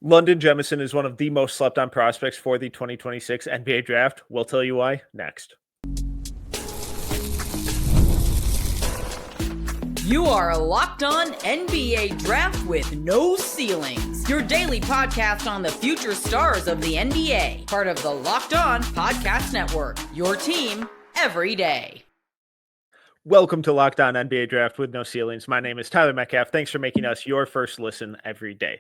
London Jemison is one of the most slept on prospects for the 2026 NBA draft. We'll tell you why next. You are Locked On NBA Draft with no ceilings. Your daily podcast on the future stars of the NBA. Part of the Locked On Podcast Network. Your team every day. Welcome to Locked On NBA Draft with no ceilings. My name is Tyler Metcalf. Thanks for making us your first listen every day.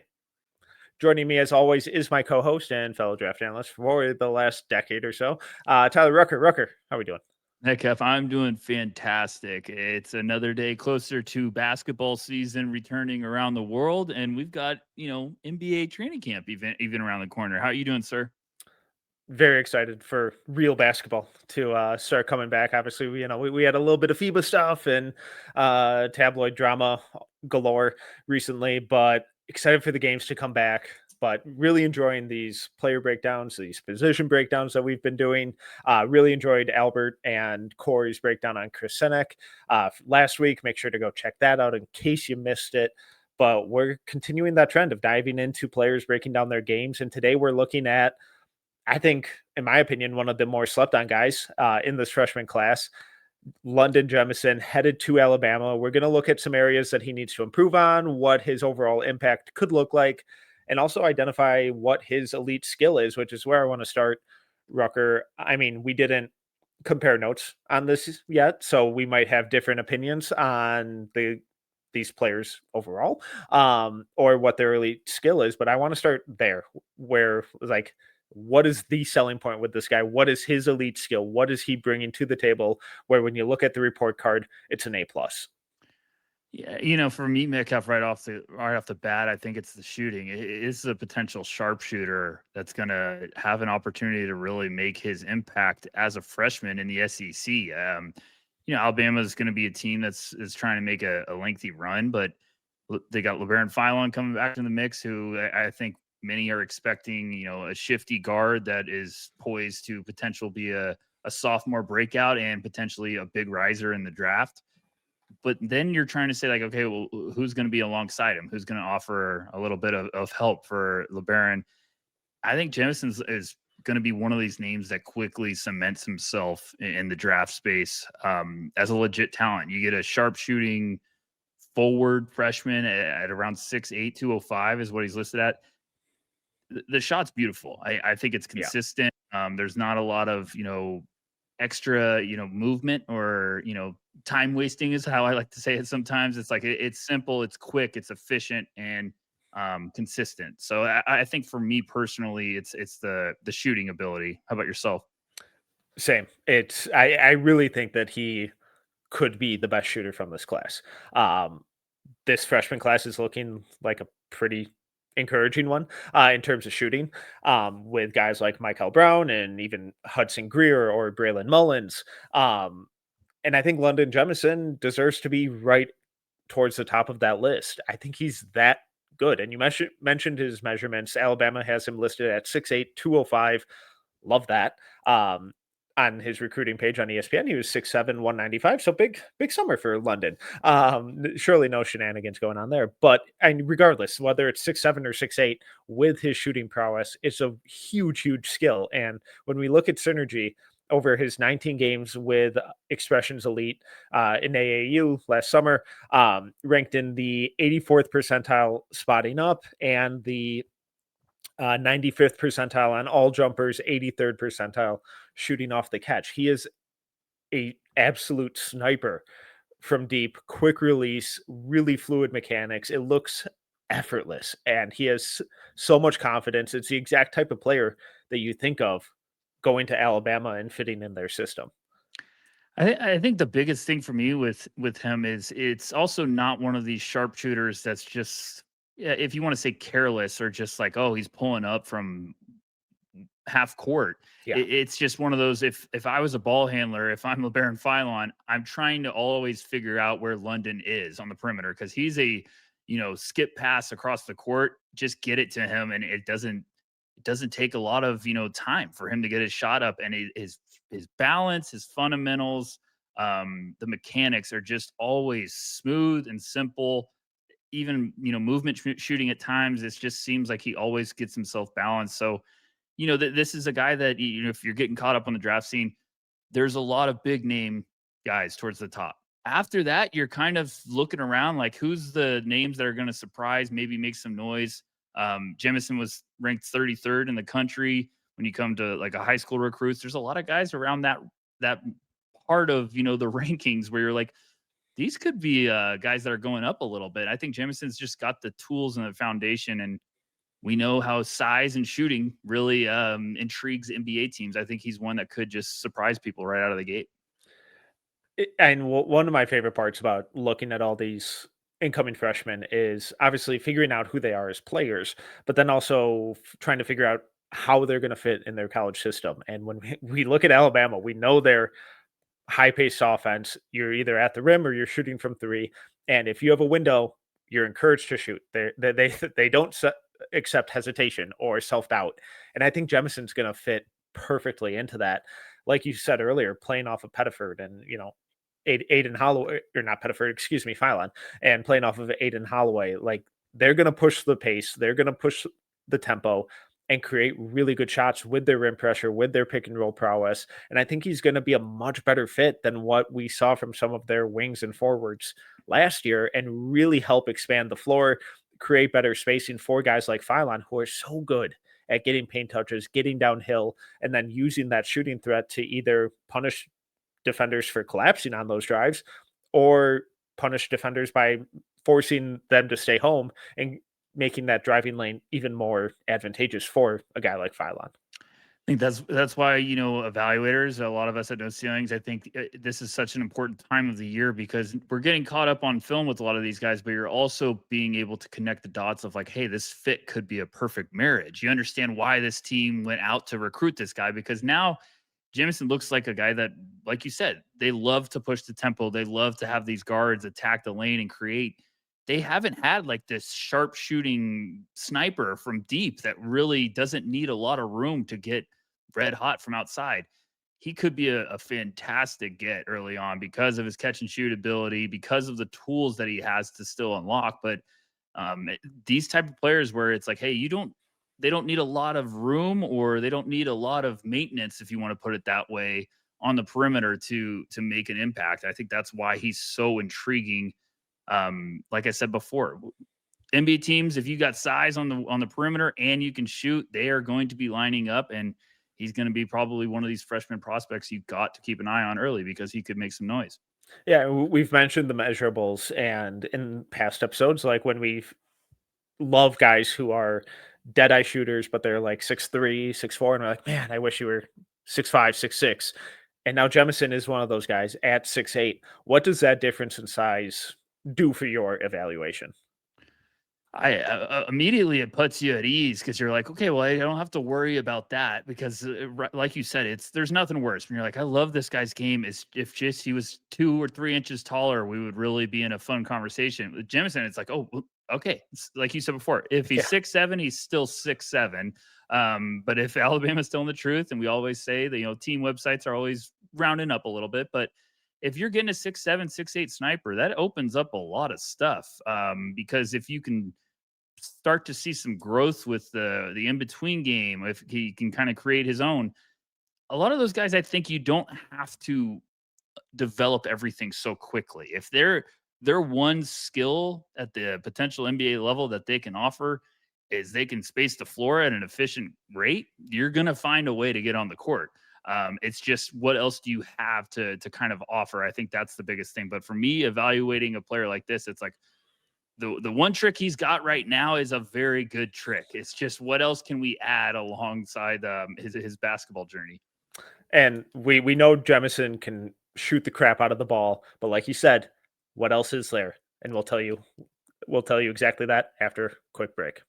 Joining me, as always, is my co-host and fellow draft analyst for the last decade or so, Tyler Rucker. Rucker, how are we doing? Metcalf, I'm doing fantastic. It's another day closer to basketball season returning around the world, and we've got, NBA training camp even around the corner. How are you doing, sir? Very excited for real basketball to start coming back. Obviously, we had a little bit of FIBA stuff and tabloid drama galore recently, but excited for the games to come back. But really enjoying these player breakdowns, these position breakdowns that we've been doing. Really enjoyed Albert and Corey's breakdown on Chris Senek last week. Make sure to go check that out in case you missed it. But we're continuing that trend of diving into players breaking down their games. And today we're looking at, I think, in my opinion, one of the more slept on guys in this freshman class, London Jemison, headed to Alabama. We're going to look at some areas that he needs to improve on, what his overall impact could look like, and also identify what his elite skill is, which is where I want to start, Rucker. I mean, we didn't compare notes on this yet, so we might have different opinions on these players overall, or what their elite skill is. But I want to start there, where like, what is the selling point with this guy? What is his elite skill? What is he bringing to the table? Where when you look at the report card, it's an A plus. Yeah, for me, Metcalf, right off the bat, I think it's the shooting. It is a potential sharpshooter that's going to have an opportunity to really make his impact as a freshman in the SEC. Alabama is going to be a team is trying to make a lengthy run, but they got LeBaron Philon coming back in the mix, who I think many are expecting, a shifty guard that is poised to potentially be a sophomore breakout and potentially a big riser in the draft. But then you're trying to say, like, okay, well, who's going to be alongside him? Who's going to offer a little bit of help for LeBaron? I think Jemison is going to be one of these names that quickly cements himself in the draft space as a legit talent. You get a sharp shooting forward freshman at around 6'8", 205 is what he's listed at. The shot's beautiful. I think it's consistent. Yeah. There's not a lot of, extra, movement or, time wasting is how I like to say it sometimes. It's like it's simple, it's quick, it's efficient, and consistent. So I think for me personally, it's the shooting ability. How about yourself? Same. I really think that he could be the best shooter from this class. This freshman class is looking like a pretty encouraging one in terms of shooting, with guys like Michael Brown and even Hudson Greer or Braylon Mullins. And I think London Jemison deserves to be right towards the top of that list. I think he's that good. And you mentioned his measurements. Alabama has him listed at 6'8", 205. Love that. On his recruiting page on ESPN, he was 6'7", 195. So big summer for London. Surely no shenanigans going on there. But regardless, whether it's 6'7" or 6'8", with his shooting prowess, it's a huge skill. And when we look at synergy over his 19 games with Expressions Elite in AAU last summer, ranked in the 84th percentile spotting up and the 95th percentile on all jumpers, 83rd percentile shooting off the catch. He is a absolute sniper from deep, quick release, really fluid mechanics. It looks effortless, and he has so much confidence. It's the exact type of player that you think of going to Alabama and fitting in their system. I think the biggest thing for me with him is it's also not one of these sharpshooters that's just, if you want to say careless or just like, oh, he's pulling up from half court. Yeah. It's just one of those, if I was a ball handler, if I'm LeBaron Philon, I'm trying to always figure out where London is on the perimeter, because he's a, skip pass across the court, just get it to him, and it doesn't take a lot of, time for him to get his shot up, and his balance, his fundamentals, the mechanics are just always smooth and simple. even, movement shooting at times. It just seems like he always gets himself balanced. So, this is a guy that, if you're getting caught up on the draft scene, there's a lot of big name guys towards the top. After that, you're kind of looking around like who's the names that are going to surprise, maybe make some noise. Jemison was ranked 33rd in the country when you come to like a high school recruits. There's a lot of guys around that part of the rankings where you're like, these could be guys that are going up a little bit. I think Jemison's just got the tools and the foundation, and we know how size and shooting really intrigues NBA teams. I think he's one that could just surprise people right out of the gate. And one of my favorite parts about looking at all these incoming freshmen is obviously figuring out who they are as players, but then also trying to figure out how they're going to fit in their college system. And when we look at Alabama, we know their high-paced offense. You're either at the rim or you're shooting from three, and if you have a window, you're encouraged to shoot. They don't accept hesitation or self-doubt, and I think Jemison's going to fit perfectly into that. Like you said earlier, playing off of Pettiford and Aiden Holloway, or not Pettiford, excuse me, Phylon, and playing off of Aiden Holloway, like they're going to push the pace, they're going to push the tempo and create really good shots with their rim pressure, with their pick and roll prowess. And I think he's going to be a much better fit than what we saw from some of their wings and forwards last year, and really help expand the floor, create better spacing for guys like Phylon, who are so good at getting paint touches, getting downhill, and then using that shooting threat to either punish defenders for collapsing on those drives or punish defenders by forcing them to stay home and making that driving lane even more advantageous for a guy like Phylon. I think that's why, evaluators, a lot of us at No Ceilings, I think this is such an important time of the year because we're getting caught up on film with a lot of these guys, but you're also being able to connect the dots of like, hey, this fit could be a perfect marriage. You understand why this team went out to recruit this guy, because now Jemison looks like a guy that, like you said, they love to push the tempo. They love to have these guards attack the lane and create. They haven't had like this sharp shooting sniper from deep that really doesn't need a lot of room to get red hot from outside. He could be a fantastic get early on because of his catch and shoot ability, because of the tools that he has to still unlock. But these type of players where it's like, hey, they don't need a lot of room, or they don't need a lot of maintenance, if you want to put it that way, on the perimeter to make an impact. I think that's why he's so intriguing. Like I said before, NBA teams, if you got size on the perimeter and you can shoot, they are going to be lining up, and he's going to be probably one of these freshman prospects you've got to keep an eye on early because he could make some noise. Yeah, we've mentioned the measurables, and in past episodes, like when we've love guys who are dead eye shooters, but they're like 6'3", 6'4", and we're like, man, I wish you were 6'5", 6'6". And now Jemison is one of those guys at 6'8". What does that difference in size do for your evaluation? Immediately it puts you at ease because you're like, okay, well, I don't have to worry about that because, like you said, there's nothing worse when you're like, I love this guy's game. Is if just he was 2 or 3 inches taller, we would really be in a fun conversation. With Jemison, it's like, oh, okay, it's like you said before, if he's 6'7", he's still 6'7". But if Alabama's telling the truth, and we always say that team websites are always rounding up a little bit, but if you're getting a 6'7", 6'8" sniper, that opens up a lot of stuff. Because if you can start to see some growth with the in-between game, if he can kind of create his own, a lot of those guys, I think you don't have to develop everything so quickly. If they're one skill at the potential NBA level that they can offer is they can space the floor at an efficient rate, you're going to find a way to get on the court. It's just, what else do you have to kind of offer? I think that's the biggest thing. But for me, evaluating a player like this, it's like the one trick he's got right now is a very good trick. It's just, what else can we add alongside his basketball journey? And we know Jemison can shoot the crap out of the ball, but like you said, what else is there? And we'll tell you exactly that after a quick break.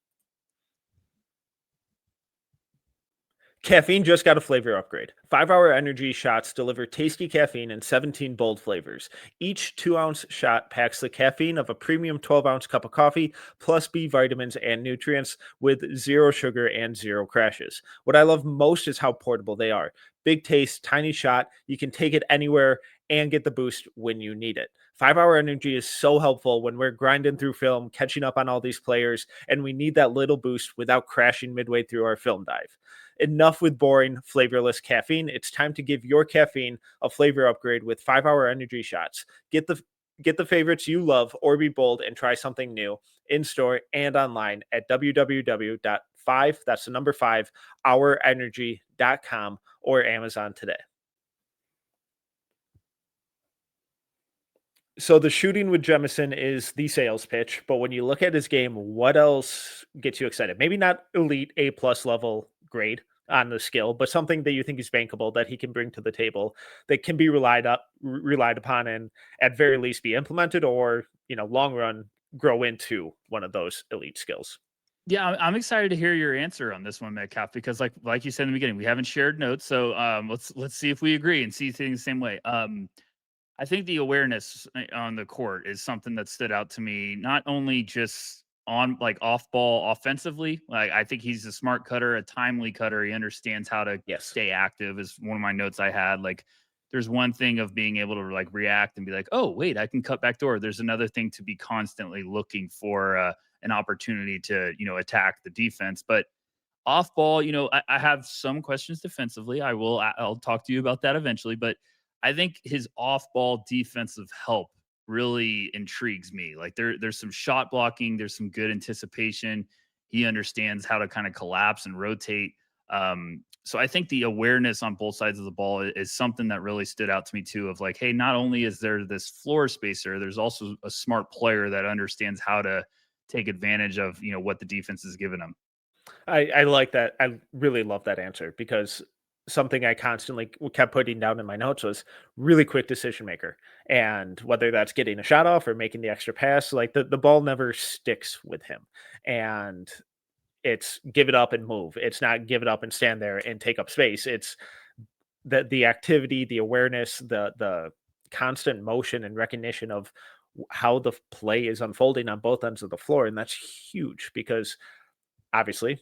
Caffeine just got a flavor upgrade. 5-Hour Energy shots deliver tasty caffeine in 17 bold flavors. Each 2-ounce shot packs the caffeine of a premium 12-ounce cup of coffee, plus B vitamins and nutrients with 0 sugar and 0 crashes. What I love most is how portable they are. Big taste, tiny shot. You can take it anywhere, and get the boost when you need it. 5-hour energy is so helpful when we're grinding through film, catching up on all these players, and we need that little boost without crashing midway through our film dive. Enough with boring, flavorless caffeine. It's time to give your caffeine a flavor upgrade with 5-hour energy shots. Get the favorites you love or be bold and try something new in store and online at www.5, that's the number 5, hourenergy.com or Amazon today. So the shooting with Jemison is the sales pitch, but when you look at his game, what else gets you excited? Maybe not elite A plus level grade on the skill, but something that you think is bankable that he can bring to the table that can be relied upon and at very least be implemented or, long run grow into one of those elite skills. Yeah, I'm excited to hear your answer on this one, Metcalf, because like you said in the beginning, we haven't shared notes, so let's see if we agree and see things the same way. I think the awareness on the court is something that stood out to me, not only just on off ball offensively. Like, I think he's a smart cutter, a timely cutter. He understands how to stay active is one of my notes I had. Like, there's one thing of being able to react and be like, oh, wait, I can cut back door. There's another thing to be constantly looking for an opportunity to, attack the defense. But off ball, I have some questions defensively. I'll talk to you about that eventually, but I think his off ball defensive help really intrigues me. Like, there's some shot blocking, there's some good anticipation. He understands how to kind of collapse and rotate. So I think the awareness on both sides of the ball is something that really stood out to me too, of like, hey, not only is there this floor spacer, there's also a smart player that understands how to take advantage of, what the defense is giving him. I like that. I really love that answer because something I constantly kept putting down in my notes was really quick decision maker. And whether that's getting a shot off or making the extra pass, like the ball never sticks with him. And it's give it up and move. It's not give it up and stand there and take up space. It's the activity, the awareness, the constant motion and recognition of how the play is unfolding on both ends of the floor. And that's huge because obviously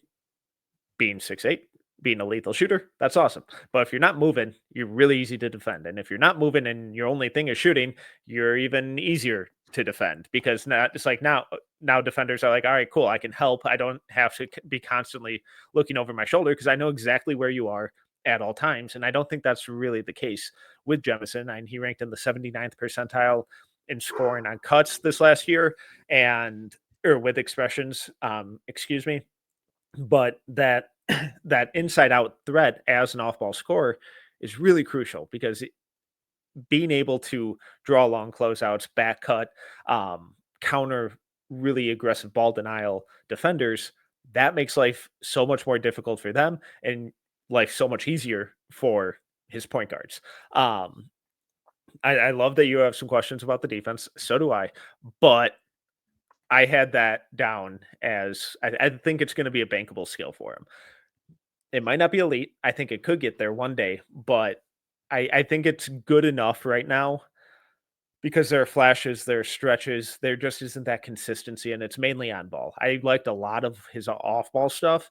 being 6'8", being a lethal shooter, that's awesome. But if you're not moving, you're really easy to defend. And if you're not moving and your only thing is shooting, you're even easier to defend because now defenders are like, all right, cool, I can help. I don't have to be constantly looking over my shoulder because I know exactly where you are at all times. And I don't think that's really the case with Jemison. And he ranked in the 79th percentile in scoring on cuts this last year or with expressions, excuse me. But that inside out threat as an off ball scorer is really crucial because being able to draw long closeouts, back cut, counter really aggressive ball denial defenders, that makes life so much more difficult for them and life so much easier for his point guards. I love that you have some questions about the defense. So do I. But I had that down as I think it's going to be a bankable skill for him. It might not be elite. I think it could get there one day, but I think it's good enough right now because there are flashes, there are stretches. There just isn't that consistency, and it's mainly on ball. I liked a lot of his off ball stuff,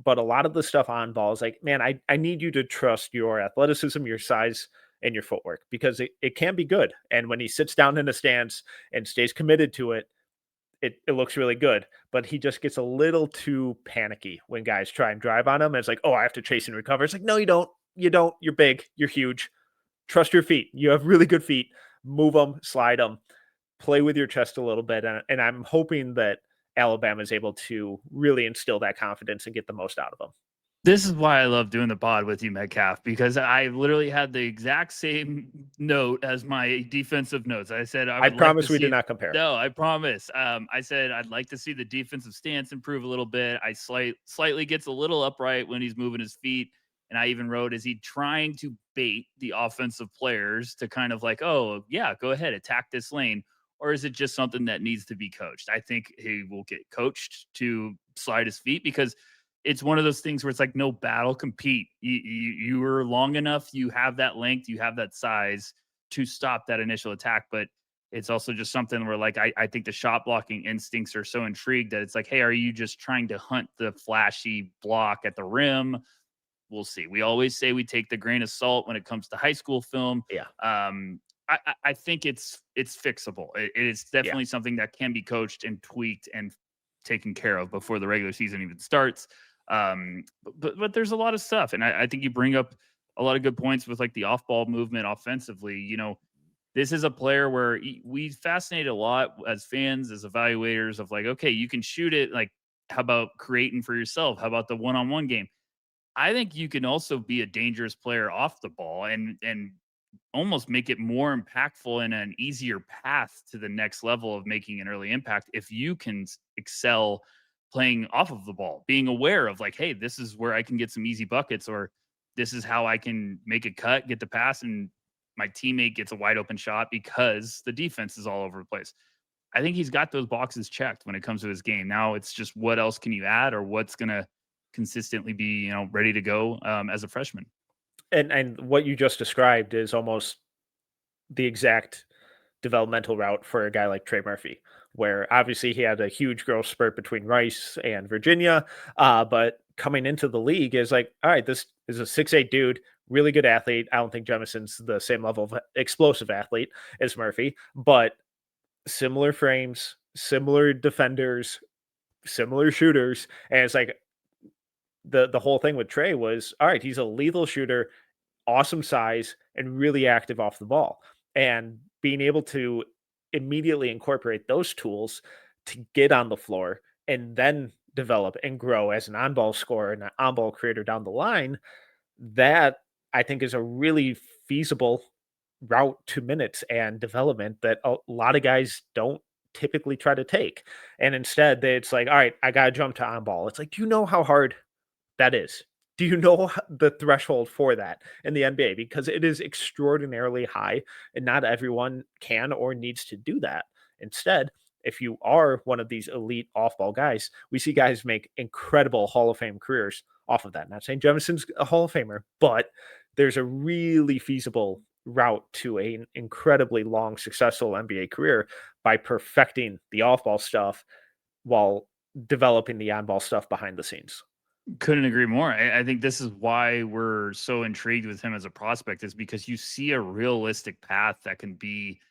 but a lot of the stuff on ball is like, man, I need you to trust your athleticism, your size, and your footwork because it can be good. And when he sits down in a stance and stays committed to it, it looks really good, but he just gets a little too panicky when guys try and drive on him. And it's like, oh, I have to chase and recover. It's like, no, you don't. You don't. You're big. You're huge. Trust your feet. You have really good feet. Move them, slide them, play with your chest a little bit. And I'm hoping that Alabama is able to really instill that confidence and get the most out of them. This is why I love doing the pod with you, Metcalf, because I literally had the exact same note as my defensive notes. I said, I promise we did not compare. No, I promise. I said, I'd like to see the defensive stance improve a little bit. I slightly gets a little upright when he's moving his feet. And I even wrote, is he trying to bait the offensive players to kind of like, oh, yeah, go ahead, attack this lane? Or is it just something that needs to be coached? I think he will get coached to slide his feet because it's one of those things where it's like no battle, compete. You are long enough, you have that length, you have that size to stop that initial attack. But it's also just something where like I think the shot blocking instincts are so intrigued that it's like, hey, are you just trying to hunt the flashy block at the rim? we'll see. We always say we take the grain of salt when it comes to high school film. Yeah. I think it's fixable. It is Yeah. definitely something that can be coached and tweaked and taken care of before the regular season even starts. But there's a lot of stuff, and I think you bring up a lot of good points with like the off-ball movement offensively. This is a player where we fascinate a lot as fans, as evaluators of like, okay, you can shoot it. Like, how about creating for yourself? How about the one-on-one game? I think you can also be a dangerous player off the ball and almost make it more impactful and an easier path to the next level of making an early impact if you can excel playing off of the ball, being aware of like, hey, this is where I can get some easy buckets, or this is how I can make a cut, get the pass, and my teammate gets a wide open shot because the defense is all over the place. I think he's got those boxes checked when it comes to his game. Now it's just what else can you add, or what's going to consistently be, ready to go as a freshman. And what you just described is almost the exact developmental route for a guy like Trey Murphy, where obviously he had a huge growth spurt between Rice and Virginia, but coming into the league is like, all right, this is a 6'8" dude, really good athlete. I don't think Jemison's the same level of explosive athlete as Murphy, but similar frames, similar defenders, similar shooters, and it's like the whole thing with Trey was, all right, he's a lethal shooter, awesome size, and really active off the ball. And being able to immediately incorporate those tools to get on the floor and then develop and grow as an on-ball scorer and an on-ball creator down the line, that I think is a really feasible route to minutes and development that a lot of guys don't typically try to take. And instead, it's like, all right, I got to jump to on-ball. It's like, do you know how hard that is? Do you know the threshold for that in the NBA? Because it is extraordinarily high, and not everyone can or needs to do that. Instead, if you are one of these elite off-ball guys, we see guys make incredible Hall of Fame careers off of that. Not saying Jemison's a Hall of Famer, but there's a really feasible route to an incredibly long, successful NBA career by perfecting the off-ball stuff while developing the on-ball stuff behind the scenes. Couldn't agree more. I think this is why we're so intrigued with him as a prospect, is because you see a realistic path that can be,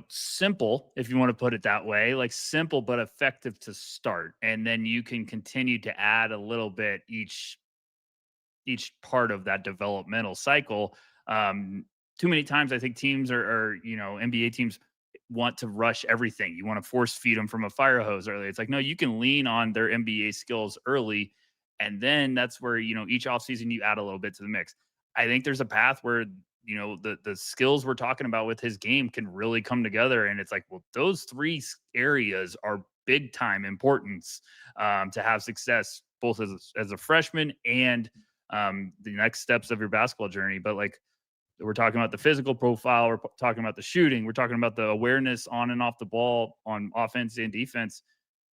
simple, if you want to put it that way, like simple but effective to start. And then you can continue to add a little bit each part of that developmental cycle. Too many times I think teams are NBA teams want to rush everything. You want to force feed them from a fire hose early. It's like, no, you can lean on their NBA skills early. And then that's where, each offseason you add a little bit to the mix. I think there's a path where, the skills we're talking about with his game can really come together. And it's like, well, those three areas are big time importance to have success, both as a freshman and the next steps of your basketball journey. But like, we're talking about the physical profile, we're talking about the shooting, we're talking about the awareness on and off the ball on offense and defense,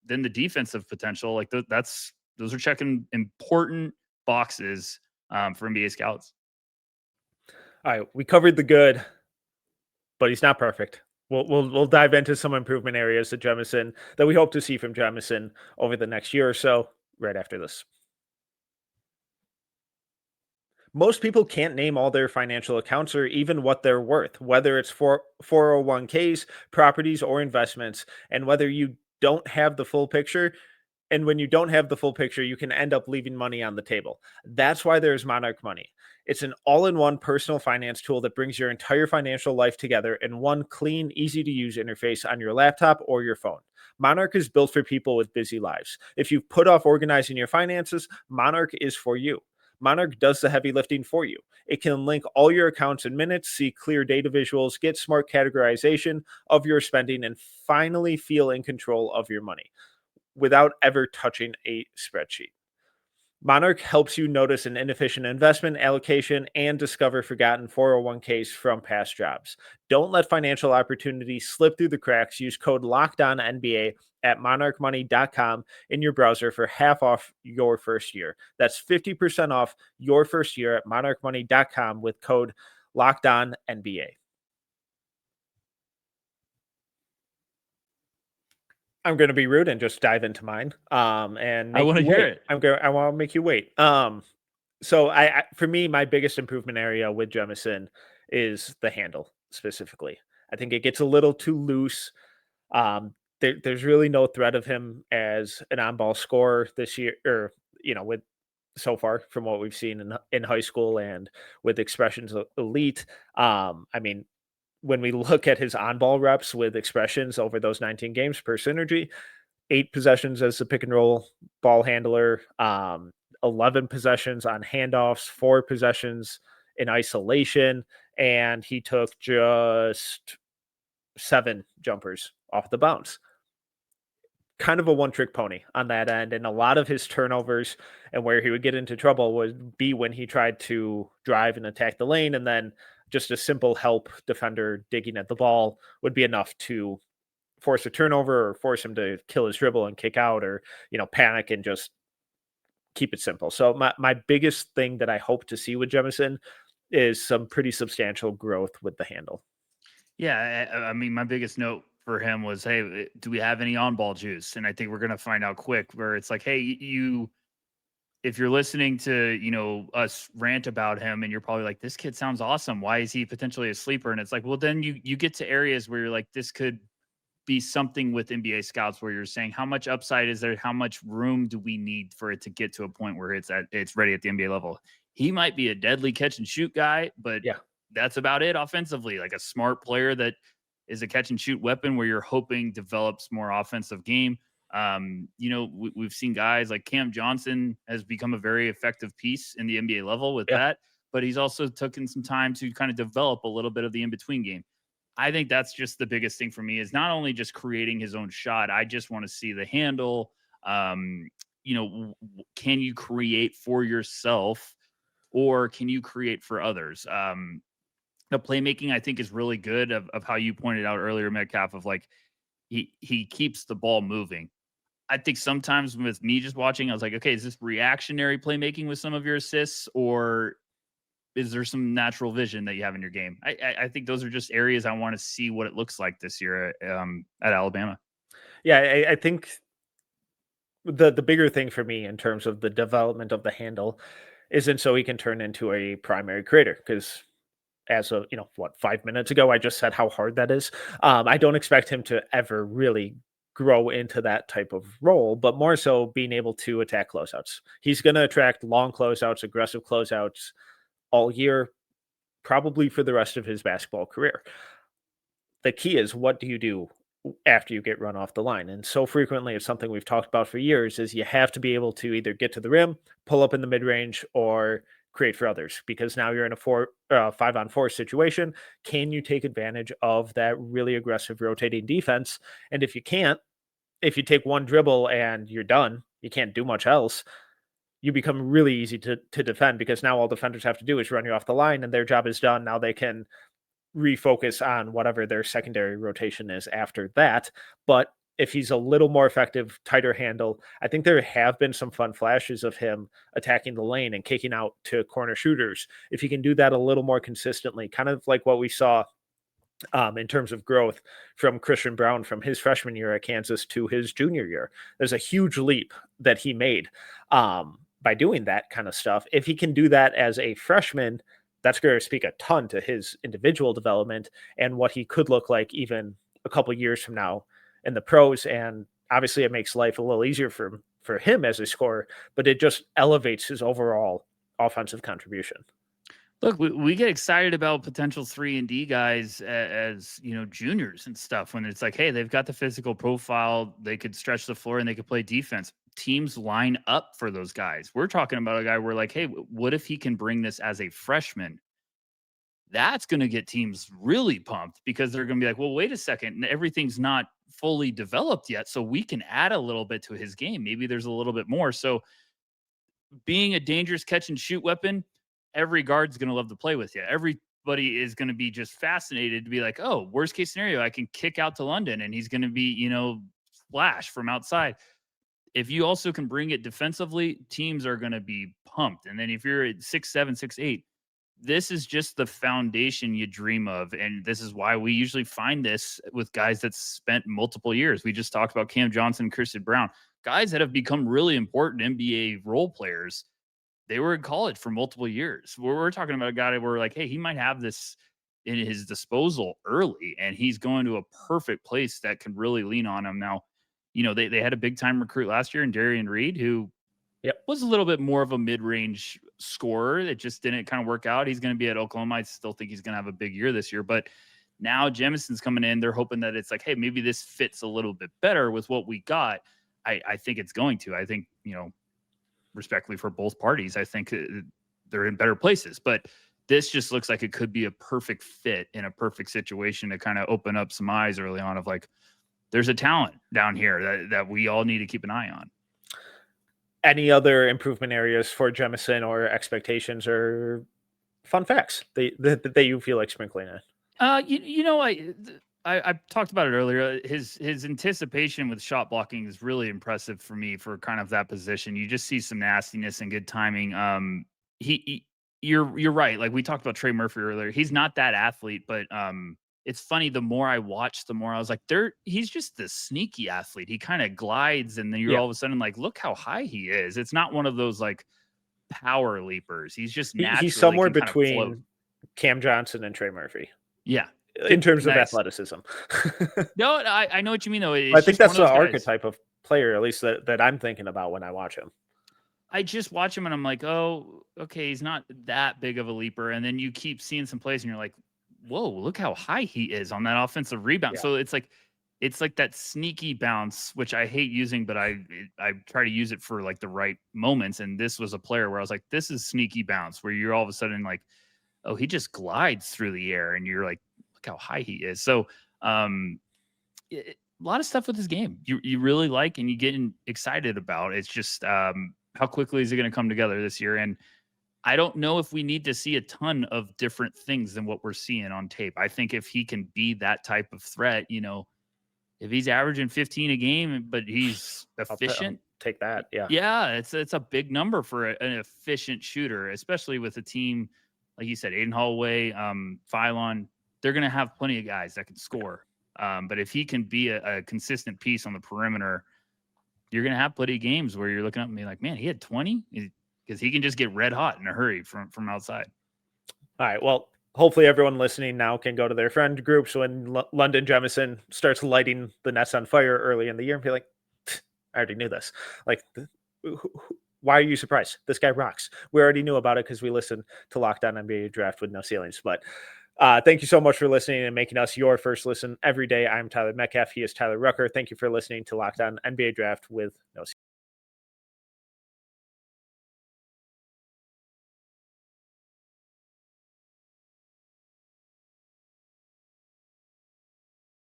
then the defensive potential, like those are checking important boxes for NBA scouts. All right, we covered the good, but he's not perfect. We'll dive into some improvement areas of Jemison that we hope to see from Jemison over the next year or so, right after this. Most people can't name all their financial accounts or even what they're worth, whether it's for 401ks, properties, or investments, and whether you don't have the full picture. And when you don't have the full picture, you can end up leaving money on the table. That's why there's Monarch Money. It's an all-in-one personal finance tool that brings your entire financial life together in one clean, easy-to-use interface on your laptop or your phone. Monarch is built for people with busy lives. If you've put off organizing your finances, Monarch is for you. Monarch does the heavy lifting for you. It can link all your accounts in minutes, see clear data visuals, get smart categorization of your spending, and finally feel in control of your money without ever touching a spreadsheet. Monarch helps you notice an inefficient investment allocation and discover forgotten 401ks from past jobs. Don't let financial opportunities slip through the cracks. Use code LOCKEDONNBA at monarchmoney.com in your browser for half off your first year. That's 50% off your first year at monarchmoney.com with code LOCKEDONNBA. I'm going to be rude and just dive into mine. And I want to hear it. I want to make you wait. So for me, my biggest improvement area with Jemison is the handle specifically. I think it gets a little too loose. There's really no threat of him as an on-ball scorer this year, or with so far from what we've seen in high school and with expressions elite. I mean, when we look at his on-ball reps with expressions over those 19 games per synergy, 8 possessions as a pick and roll ball handler, 11 possessions on handoffs, 4 possessions in isolation, and he took just 7 jumpers off the bounce. Kind of a one-trick pony on that end, and a lot of his turnovers and where he would get into trouble would be when he tried to drive and attack the lane, and then just a simple help defender digging at the ball would be enough to force a turnover or force him to kill his dribble and kick out, or panic and just keep it simple. So my biggest thing that I hope to see with Jemison is some pretty substantial growth with the handle. Yeah, I mean, my biggest note for him was, hey, do we have any on-ball juice? And I think we're going to find out quick. Where it's like, hey, if you're listening to us rant about him, and you're probably like, this kid sounds awesome, why is he potentially a sleeper? And it's like, well, then you get to areas where you're like, this could be something with NBA scouts where you're saying, how much upside is there? How much room do we need for it to get to a point where it's ready at the NBA level? He might be a deadly catch and shoot guy, but Yeah. that's about it offensively. Like a smart player that is a catch and shoot weapon where you're hoping develops more offensive game. We've seen guys like Cam Johnson has become a very effective piece in the NBA level with that, but he's also taken some time to kind of develop a little bit of the in-between game. I think that's just the biggest thing for me, is not only just creating his own shot. I just want to see the handle. Can you create for yourself, or can you create for others? The playmaking, I think, is really good of how you pointed out earlier, Metcalf, of like, he keeps the ball moving. I think sometimes with me just watching, I was like, okay, is this reactionary playmaking with some of your assists, or is there some natural vision that you have in your game? I think those are just areas I want to see what it looks like this year at Alabama. Yeah, I think the bigger thing for me in terms of the development of the handle isn't so he can turn into a primary creator, because as of 5 minutes ago, I just said how hard that is. I don't expect him to ever really grow into that type of role, but more so being able to attack closeouts. He's going to attract long closeouts, aggressive closeouts all year, probably for the rest of his basketball career. The key is, what do you do after you get run off the line? And so frequently, it's something we've talked about for years, is you have to be able to either get to the rim, pull up in the mid range, or create for others, because now you're in a 5-on-4 situation. Can you take advantage of that really aggressive rotating defense? And if you can't, if you take one dribble and you're done, you can't do much else, you become really easy to defend, because now all defenders have to do is run you off the line and their job is done. Now they can refocus on whatever their secondary rotation is after that. But if he's a little more effective, tighter handle, I think there have been some fun flashes of him attacking the lane and kicking out to corner shooters. If he can do that a little more consistently, kind of like what we saw in terms of growth from Christian Brown from his freshman year at Kansas to his junior year, there's a huge leap that he made by doing that kind of stuff. If he can do that as a freshman, that's going to speak a ton to his individual development and what he could look like even a couple years from now in the pros. And obviously it makes life a little easier for him as a scorer, but it just elevates his overall offensive contribution. Look, we get excited about potential 3-and-D guys as juniors and stuff, when it's like, hey, they've got the physical profile, they could stretch the floor and they could play defense. Teams line up for those guys. We're talking about a guy where like, hey, what if he can bring this as a freshman? That's going to get teams really pumped, because they're going to be like, well, wait a second, everything's not fully developed yet, so we can add a little bit to his game. Maybe there's a little bit more. So being a dangerous catch and shoot weapon, every guard's going to love to play with you. Everybody is going to be just fascinated to be like, oh, worst case scenario, I can kick out to London and he's going to be, splash from outside. If you also can bring it defensively, teams are going to be pumped. And then if you're at 6'7", 6'8", this is just the foundation you dream of. And this is why we usually find this with guys that spent multiple years. We just talked about Cam Johnson, Christian Brown, guys that have become really important NBA role players. they were in college for multiple years. We're talking about a guy where we're like, hey, he might have this in his disposal early, and he's going to a perfect place that can really lean on him. Now, they had a big time recruit last year in Darian Reed, who was a little bit more of a mid-range scorer. It just didn't kind of work out. He's going to be at Oklahoma. I still think he's going to have a big year this year, but now Jemison's coming in. They're hoping that it's like, hey, maybe this fits a little bit better with what we got. I think it's going to. I think, respectfully for both parties, I think they're in better places. But this just looks like it could be a perfect fit in a perfect situation to kind of open up some eyes early on of like, there's a talent down here that we all need to keep an eye on. Any other improvement areas for Jemison or expectations or fun facts that you feel like sprinkling in? I talked about it earlier. His anticipation with shot blocking is really impressive for me for kind of that position. You just see some nastiness and good timing. You're right. Like we talked about Trey Murphy earlier. He's not that athlete, but it's funny. The more I watched, the more I was like, he's just this sneaky athlete. He kind of glides, and then you're all of a sudden like, look how high he is. It's not one of those like power leapers. He's just naturally he's somewhere between Cam Johnson and Trey Murphy. Yeah. In terms of athleticism. No, I know what you mean, though. I think that's the archetype of player, at least that I'm thinking about when I watch him. I just watch him and I'm like, oh, okay, he's not that big of a leaper. And then you keep seeing some plays and you're like, whoa, look how high he is on that offensive rebound. Yeah. So it's like that sneaky bounce, which I hate using, but I try to use it for like the right moments. And this was a player where I was like, this is sneaky bounce, where you're all of a sudden like, oh, he just glides through the air, and you're like, look how high he is. So a lot of stuff with his game you really like and you get excited about. It's just how quickly is it going to come together this year? And I don't know if we need to see a ton of different things than what we're seeing on tape. I think if he can be that type of threat, if he's averaging 15 a game, but he's efficient, I'll take that. Yeah. Yeah. It's a big number for an efficient shooter, especially with a team, like you said, Aiden Holloway, Phylon. They're going to have plenty of guys that can score. But if he can be a consistent piece on the perimeter, you're going to have plenty of games where you're looking up and being like, man, he had 20? Because he can just get red hot in a hurry from outside. All right. Well, hopefully everyone listening now can go to their friend groups when London Jemison starts lighting the nets on fire early in the year and be like, I already knew this. Like, why are you surprised? This guy rocks. We already knew about it because we listened to Locked On NBA Draft with No Ceilings. But thank you so much for listening and making us your first listen every day. I'm Tyler Metcalf. He is Tyler Rucker. Thank you for listening to Locked On NBA Draft with No Ceilings.